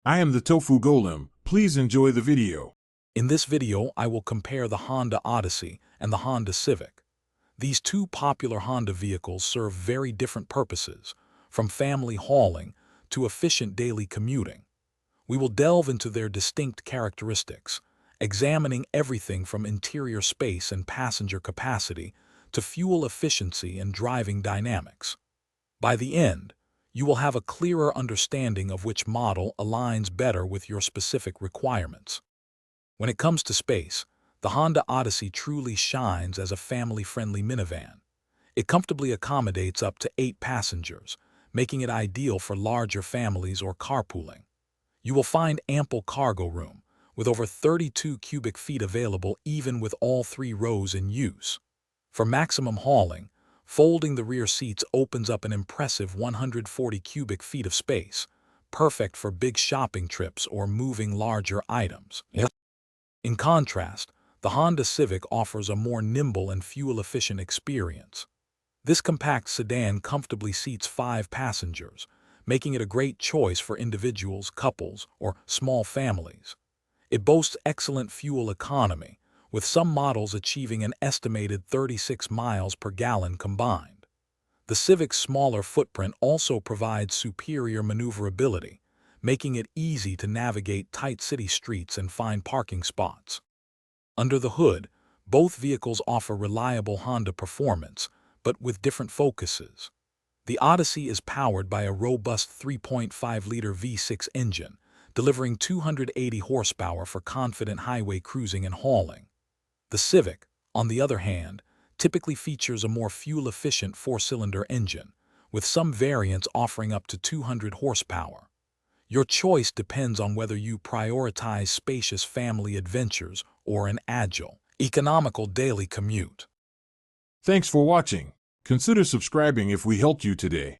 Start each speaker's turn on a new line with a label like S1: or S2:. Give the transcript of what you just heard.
S1: I am the Tofu Golem. Please enjoy the video.
S2: In this video, I will compare the Honda Odyssey and the Honda Civic. These two popular Honda vehicles serve very different purposes, from family hauling to efficient daily commuting. We will delve into their distinct characteristics, examining everything from interior space and passenger capacity to fuel efficiency and driving dynamics. By the end, you will have a clearer understanding of which model aligns better with your specific requirements. When it comes to space, the Honda Odyssey truly shines as a family-friendly minivan. It comfortably accommodates up to 8 passengers, making it ideal for larger families or carpooling. You will find ample cargo room, with over 32 cubic feet available even with all 3 rows in use. For maximum hauling, folding the rear seats opens up an impressive 140 cubic feet of space, perfect for big shopping trips or moving larger items. In contrast, the Honda Civic offers a more nimble and fuel-efficient experience. This compact sedan comfortably seats 5 passengers, making it a great choice for individuals, couples, or small families. It boasts excellent fuel economy, with some models achieving an estimated 36 miles per gallon combined. The Civic's smaller footprint also provides superior maneuverability, making it easy to navigate tight city streets and find parking spots. Under the hood, both vehicles offer reliable Honda performance, but with different focuses. The Odyssey is powered by a robust 3.5-liter V6 engine, delivering 280 horsepower for confident highway cruising and hauling. The Civic, on the other hand, typically features a more fuel-efficient 4-cylinder engine, with some variants offering up to 200 horsepower. Your choice depends on whether you prioritize spacious family adventures or an agile, economical daily commute.
S1: Thanks for watching. Consider subscribing if we helped you today.